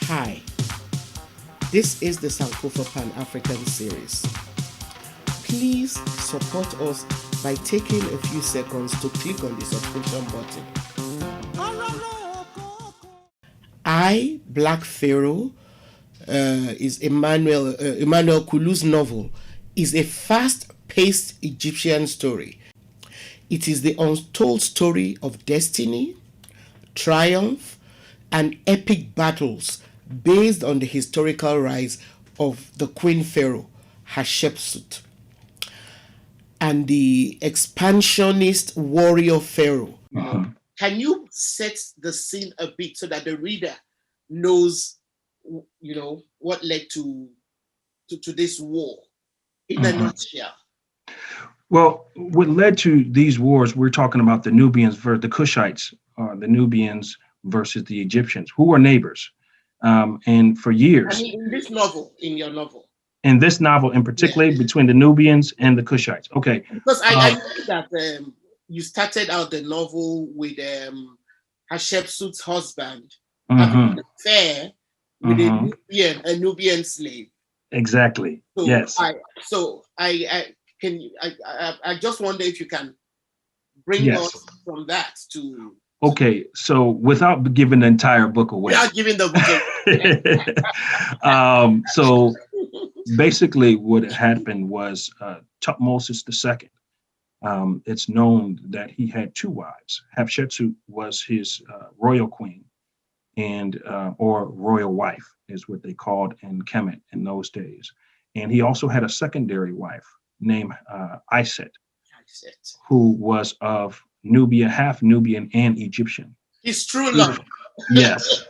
Hi, this is the Sankofa Pan-African series. Please support us by taking a few seconds to click on the subscription button. I, Black Pharaoh, is Emmanuel Kulu's novel, is a fast-paced Egyptian story. It is the untold story of destiny, triumph, and epic battles based on the historical rise of the Queen Pharaoh, Hatshepsut, and the expansionist warrior Pharaoh. Can you set the scene a bit so that the reader knows, what led to this war in a nutshell? Well, what led to these wars, we're talking about the Nubians versus the Kushites, the Nubians versus the Egyptians, who were neighbors. And for years, in this novel, in your novel. In this novel in particular, between the Nubians and the Kushites. Okay. Because I know that you started out the novel with Hatshepsut's husband having an affair with a Nubian slave. Exactly. So yes. I just wonder if you can bring us from that to. Okay, so without giving the entire book away. Without giving the book away. So basically what happened was Thutmose II. It's known that he had two wives. Hatshepsut was his royal queen, and or royal wife is what they called in Kemet in those days. And he also had a secondary wife named Iset, who was of Nubia, half Nubian and Egyptian. His true love. Yes,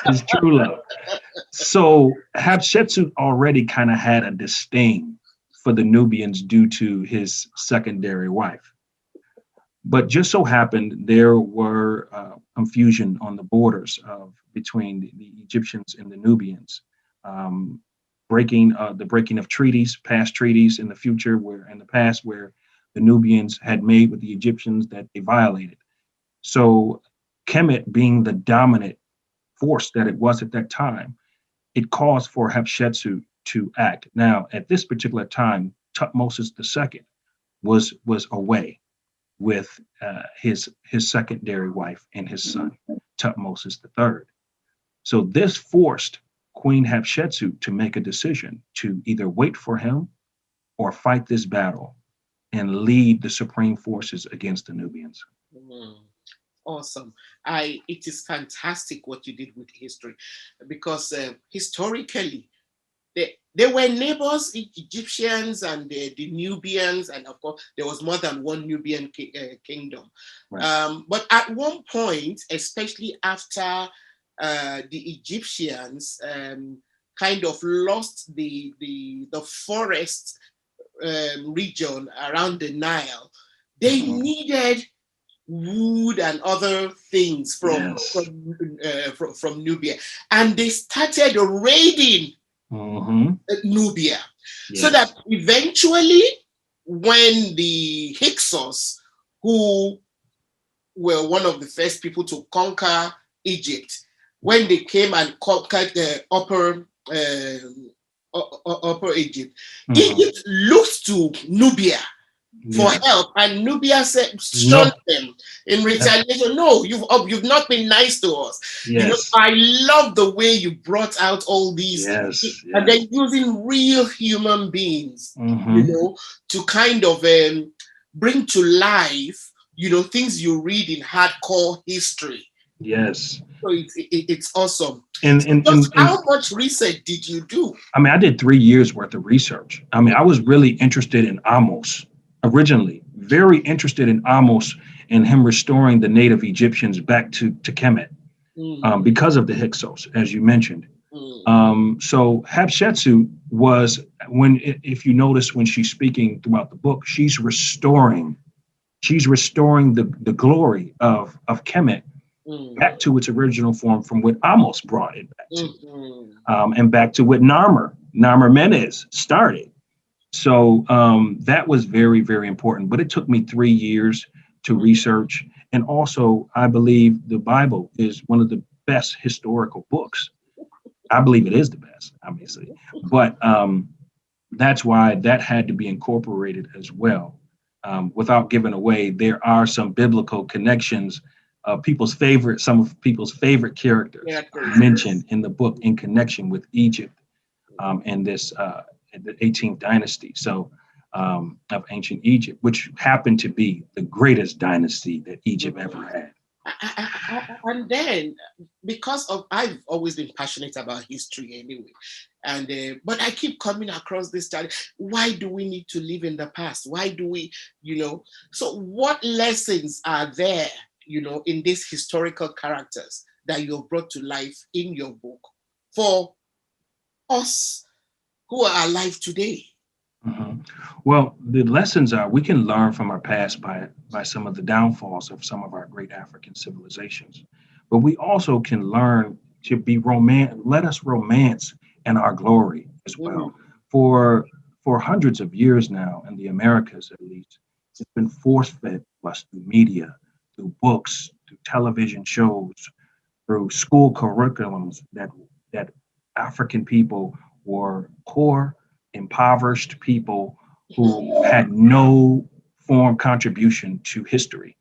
his true love. So Hatshepsut already kind of had a disdain for the Nubians due to his secondary wife. But just so happened there were confusion on the borders between the Egyptians and the Nubians, the breaking of treaties, past treaties in the past where the Nubians had made with the Egyptians that they violated. So Kemet, being the dominant force that it was at that time, it caused for Hatshepsut to act. Now, at this particular time, Thutmose II was away with his secondary wife and his son, Thutmose III. So this forced Queen Hatshepsut to make a decision to either wait for him or fight this battle and lead the supreme forces against the Nubians. Awesome. It is fantastic what you did with history, because historically they were neighbors, Egyptians and the Nubians, and of course there was more than one Nubian kingdom. Right. But at one point, especially after the Egyptians kind of lost the forest region around the Nile, they needed wood and other things from Nubia, and they started raiding Nubia, so that eventually, when the Hyksos, who were one of the first people to conquer Egypt, when they came and conquered the upper Egypt, Egypt looked to Nubia for help, and Nubia shunned them in retaliation. No, you've not been nice to us. I love the way you brought out all these, and then using real human beings, to kind of bring to life, things you read in hardcore history. Yes. So it's awesome. And how much research did you do? I mean, I did 3 years worth of research. I mean, I was really interested in Ahmose originally, very interested in Ahmose and him restoring the native Egyptians back to Kemet because of the Hyksos, as you mentioned. So Hatshepsut was, if you notice when she's speaking throughout the book, she's restoring the glory of Kemet back to its original form from what Ahmose brought it back to, and back to what Narmer Menes started. So that was very, very important. But it took me 3 years to research. And also, I believe the Bible is one of the best historical books I believe it is the best, obviously. But that's why that had to be incorporated as well. Without giving away, there are some biblical connections of some of people's favorite characters Characters, mentioned yes. in the book in connection with Egypt and this the 18th dynasty. So of ancient Egypt, which happened to be the greatest dynasty that Egypt ever Mhm. had. And then, because of I've always been passionate about history anyway, and but I keep coming across this challenge. Why do we need to live in the past? Why do we, you know? So, what lessons are there, in these historical characters that you've brought to life in your book for us who are alive today? Mhm. Well, the lessons are we can learn from our past by some of the downfalls of some of our great African civilizations, but we also can learn to be let us romance in our glory as Mm, well. For for hundreds of years now, in the Americas at least, it's been force fed to us through media, through books, through television shows, through school curriculums that African people were poor, impoverished people who had no form contribution to history.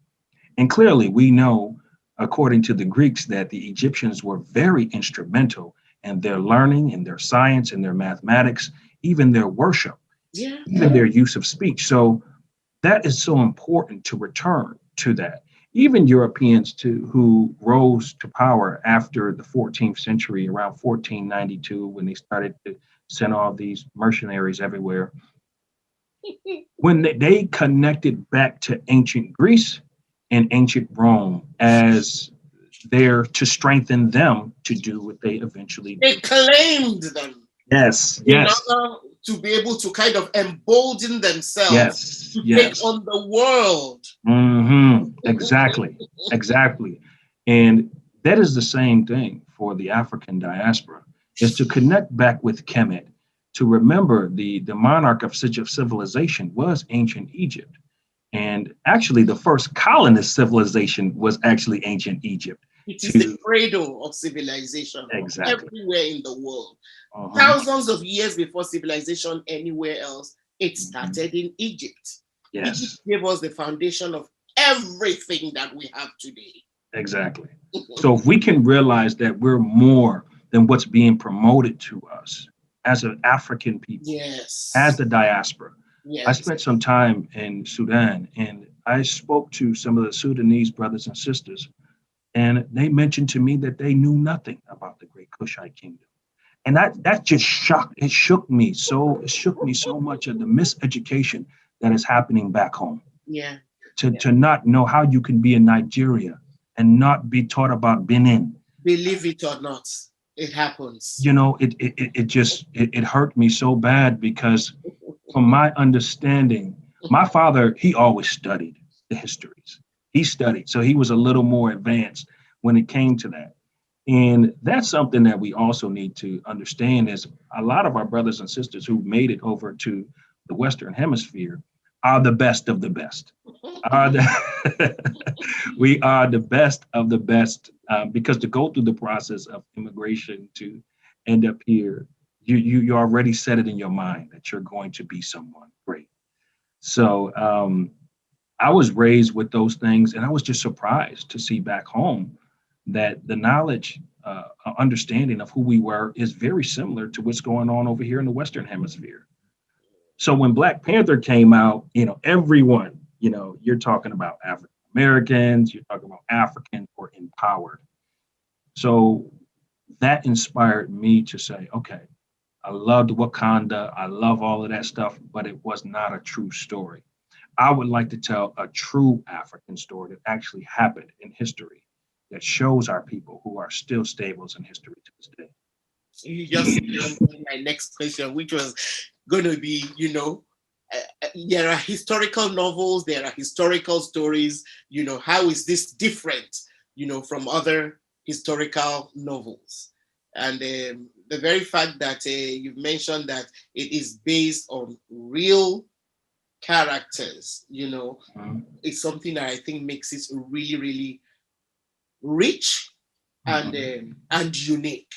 And clearly, we know, according to the Greeks, that the Egyptians were very instrumental in their learning, in their science, in their mathematics, even their worship, yeah. even their use of speech. So that is so important to return to that. Even Europeans too, who rose to power after the 14th century, around 1492, when they started to send all these mercenaries everywhere, when they connected back to ancient Greece and ancient Rome as there to strengthen them to do what they eventually They did. claimed them Yes, in yes, order to be able to kind of embolden themselves yes, to take yes. on the world. Exactly, exactly. And that is the same thing for the African diaspora, is to connect back with Kemet, to remember the monarch of such a civilization was ancient Egypt. And actually, the first colonist civilization was actually ancient Egypt. It is the To cradle of civilization exactly. everywhere in the world. Uh-huh. Thousands of years before civilization anywhere else, it Mhm. started in Egypt. Egypt Yes, gave us the foundation of everything that we have today. exactly. So if we can realize that we're more than what's being promoted to us as an African people, as Yes, the diaspora. I yes. spent some time in Sudan and I spoke to some of the Sudanese brothers and sisters, and they mentioned to me that they knew nothing about the great Kushite kingdom. And that just it shook me so much of the miseducation that is happening back home. Yeah, To yeah. to not know how you can be in Nigeria and not be taught about Benin. Believe it or not, it happens. You know, it hurt me so bad because from my understanding, my father, he always studied the histories. He studied, so he was a little more advanced when it came to that. And that's something that we also need to understand is a lot of our brothers and sisters who made it over to the Western Hemisphere are the best of the best. Are the we are the best of the best because to go through the process of immigration to end up here, you already set it in your mind that you're going to be someone great. So I was raised with those things, and I was just surprised to see back home that the knowledge, understanding of who we were is very similar to what's going on over here in the Western Hemisphere. So when Black Panther came out, everyone, you're talking about African Americans, you're talking about Africans were empowered. So that inspired me to say, okay, I loved Wakanda, I love all of that stuff, but it was not a true story. I would like to tell a true African story that actually happened in history that shows our people who are still stables in history to this day. You just answered my next question, which was going to be, there are historical novels, there are historical stories. How is this different, from other historical novels? And the very fact that you've mentioned that it is based on real characters, Mhm, is something that I think makes it really, really rich and mhm, and unique.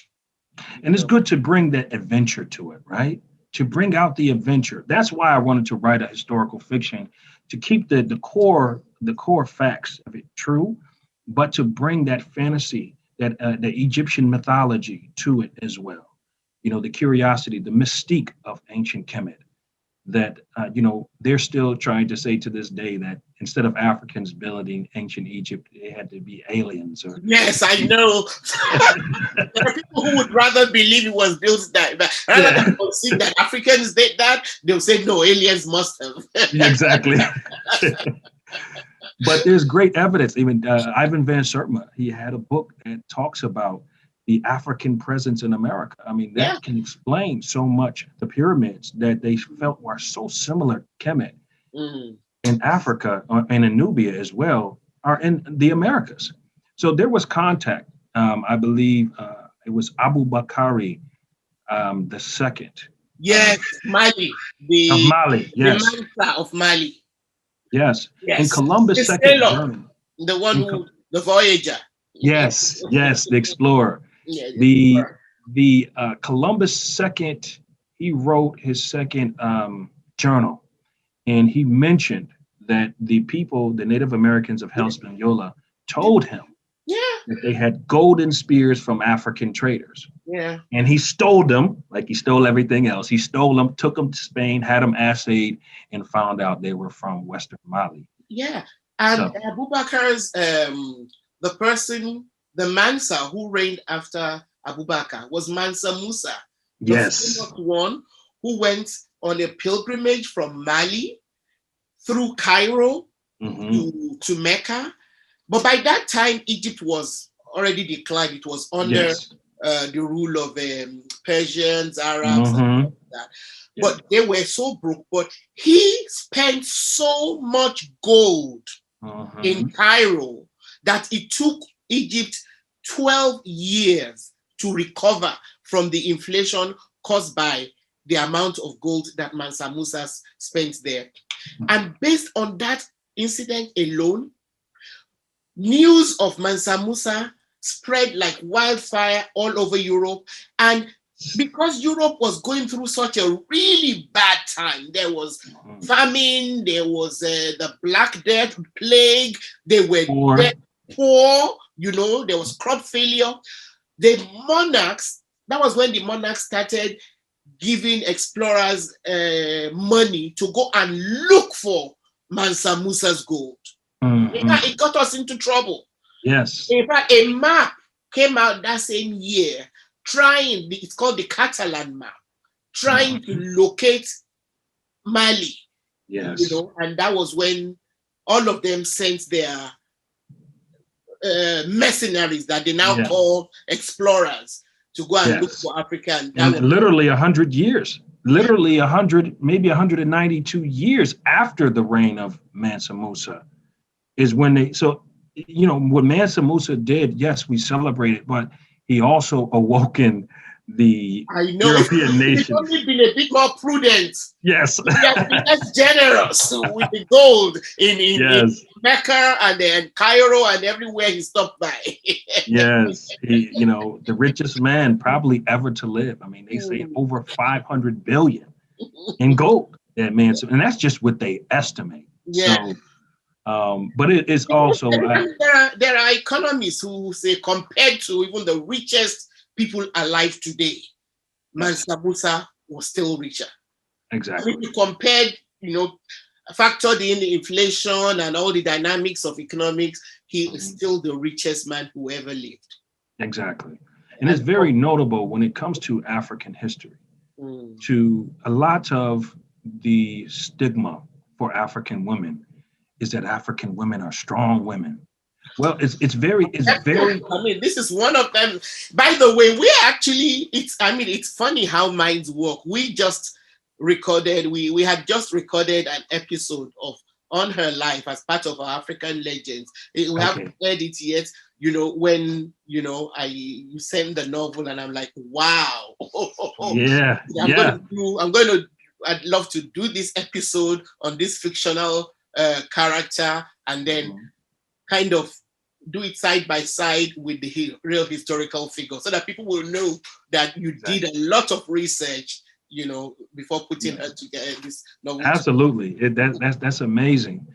And it's good to bring that adventure to it, right? To bring out the adventure. That's why I wanted to write a historical fiction, to keep the core facts of it true, but to bring that fantasy, that the Egyptian mythology to it as well. The curiosity, the mystique of ancient Kemet, that they're still trying to say to this day that instead of Africans building ancient Egypt, they had to be aliens. Or Yes, I know. There are people who would rather believe it was built that, but rather yeah, than concede that Africans did that, they'll say no, aliens must have. yeah, exactly. But there's great evidence. Even Ivan Van Sertima, he had a book that talks about the African presence in America. I mean, Yeah. that can explain so much. The pyramids that they felt were so similar to Kemet Mm. in Africa and in Nubia as well are in the Americas. So there was contact. I believe it was Abu Bakari the second Yes, Mali, of the Mali. the Yes, Mansa of Mali. yes. In Yes, the Columbus' second sailor, journey. the one In, who, the voyager. yes, yes, the explorer. Yeah, The Columbus second, he wrote his second journal, and he mentioned that the people, the Native Americans of Hispaniola, told him yeah, that they had golden spears from African traders. yeah, And he stole them, like he stole everything else. He stole them, took them to Spain, had them assayed, and found out they were from Western Mali. yeah. And So, Abubakar's, the person, the Mansa who reigned after Abubakar was Mansa Musa, the famous yes. one who went on a pilgrimage from Mali through Cairo Hmm. to Mecca. But by that time, Egypt was already declined. It was under Yes. the rule of Persians, Arabs, and Hmm. all that. Yeah. But they were so broke. But he spent so much gold in Hmm. Cairo that it took Egypt 12 years to recover from the inflation caused by the amount of gold that Mansa Musa spent there. And based on that incident alone, news of Mansa Musa spread like wildfire all over Europe. And because Europe was going through such a really bad time, there was famine, there was the Black Death, plague, they were Or poor, there was crop failure. The monarchs, that was when the monarchs started giving explorers money to go and look for Mansa Musa's gold. In fact, it got us into trouble. yes. In fact, a map came out that same year it's called the Catalan map, trying to locate Mali, Yes. and that was when all of them sent their mercenaries that they now Yeah. call explorers to go and look Yes. for Africa. And that And was literally 100 years, literally 100, maybe 192 years after the reign of Mansa Musa is when what Mansa Musa did, yes, we celebrated, but he also awoken the I know European it's nations. only been a bit more prudent. Yes. He has been less generous with the gold in Yes. Mecca and then Cairo and everywhere he stopped by. Yes. He, the richest man probably ever to live. I mean, they say over 500 billion in gold that Mansa, and that's just what they estimate. Yeah. So, but it is also There are economists who say compared to even the richest people alive today, Mansa Musa was still richer. exactly. If you compared, factored in inflation and all the dynamics of economics, he is still the richest man who ever lived. Exactly. And it's very notable when it comes to African history, to a lot of the stigma for African women is that African women are strong women. Well, it's very. I mean, this is one of them. By the way, it's funny how minds work. We just recorded, we had just recorded an episode of On Her Life as part of our African Legends. We haven't heard it yet. When you send the novel and I'm like, wow. Yeah. I'd love to do this episode on this fictional character and then kind of do it side by side with the real historical figure, so that people will know that you did a lot of research, before putting her together. This novel. Absolutely, that's amazing.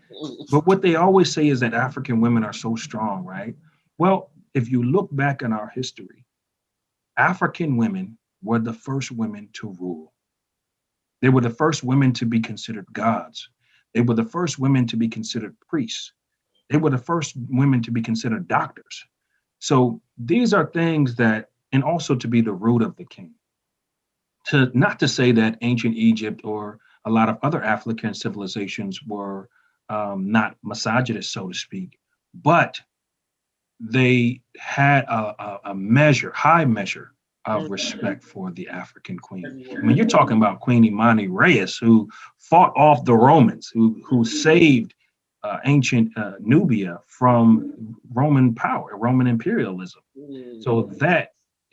But what they always say is that African women are so strong, right? Well, if you look back in our history, African women were the first women to rule. They were the first women to be considered gods. They were the first women to be considered priests. They were the first women to be considered doctors. So these are things that, and also to be the root of the king. Not to say that ancient Egypt or a lot of other African civilizations were not misogynist, so to speak, but they had a high measure of respect for the African queen. I mean, you're talking about Queen Imani Reyes, who fought off the Romans, who saved ancient Nubia from Roman power, Roman imperialism. So that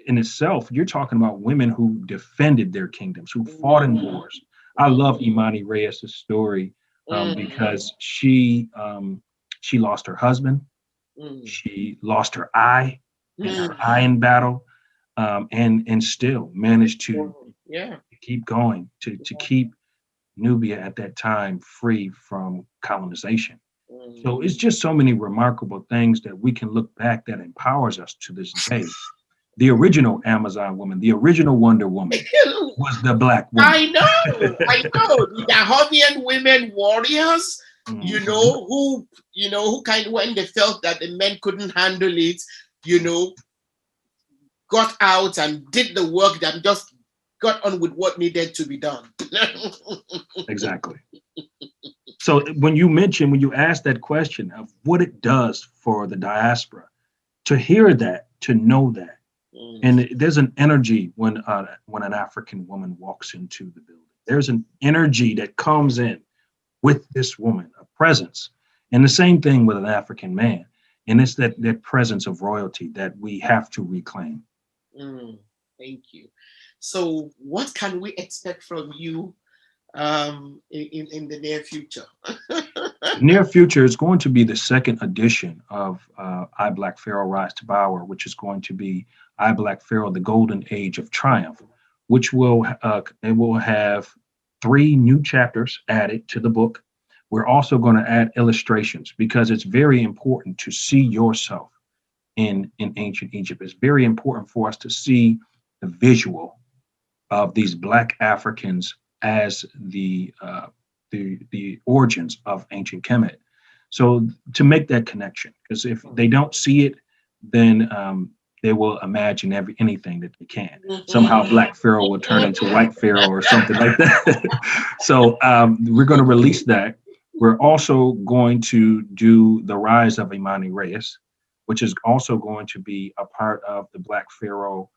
in itself, you're talking about women who defended their kingdoms, who fought in wars. I love Imani Reyes' story because she lost her husband. She lost her eye in battle, and still managed to keep going, to keep Nubia at that time free from colonization. So it's just so many remarkable things that we can look back that empowers us to this day. The original Amazon woman, the original Wonder Woman, was the Black woman. I know. The Dahovian women warriors, who kind of, when they felt that the men couldn't handle it, got out and did the work, that just got on with what needed to be done. Exactly. So when you ask that question of what it does for the diaspora, to hear that, to know that, and there's an energy when an African woman walks into the building. There's an energy that comes in with this woman, a presence, and the same thing with an African man. And it's that presence of royalty that we have to reclaim. Thank you. So, what can we expect from you in the near future? Near future is going to be the second edition of I Black Pharaoh Rise to Power, which is going to be I Black Pharaoh: The Golden Age of Triumph, which will have 3 new chapters added to the book. We're also going to add illustrations because it's very important to see yourself in ancient Egypt. It's very important for us to see the visual of these Black Africans as the origins of ancient Kemet. So to make that connection, because if they don't see it, then they will imagine anything that they can. Somehow Black Pharaoh will turn into White Pharaoh or something like that. So we're going to release that. We're also going to do the rise of Imani Reyes, which is also going to be a part of the Black Pharaoh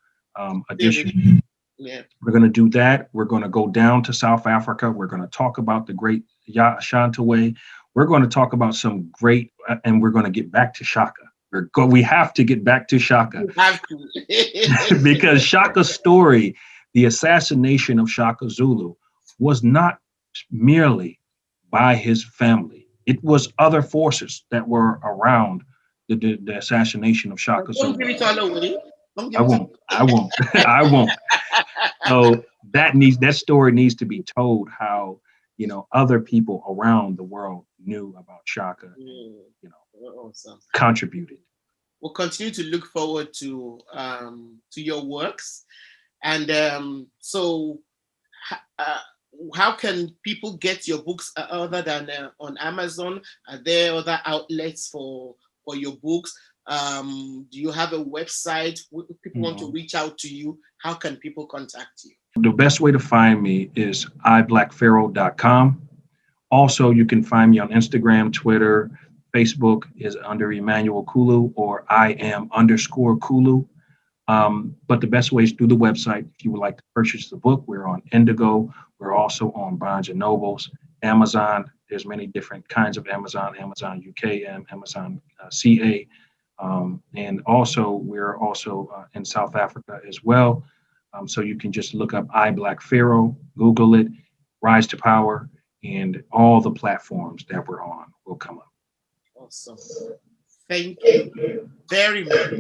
edition. Yeah. We're going to do that. We're going to go down to South Africa. We're going to talk about the great Shantaway. We're going to talk about some great, and we're going to get back to Shaka. We have to get back to Shaka. You have to. Because Shaka's story, the assassination of Shaka Zulu, was not merely by his family. It was other forces that were around the assassination of Shaka Zulu. Don't give it all away. I won't. So that story needs to be told, how other people around the world knew about Shaka and awesome. Contributed. We'll continue to look forward to your works, and so how can people get your books other than on Amazon? Are there other outlets for your books? Do you have a website? If people want to reach out to you, how can people contact you? The best way to find me is iblackpharaoh.com. Also, you can find me on Instagram, Twitter, Facebook is under Emmanuel Kulu, or IM_Kulu. But the best way is through the website. If you would like to purchase the book, we're on Indigo. We're also on Barnes and Nobles, Amazon. There's many different kinds of Amazon UK, and Amazon CA. And also, we're also in South Africa as well. So you can just look up I Black Pharaoh, Google it, Rise to Power, and all the platforms that we're on will come up. Awesome. Thank you very much.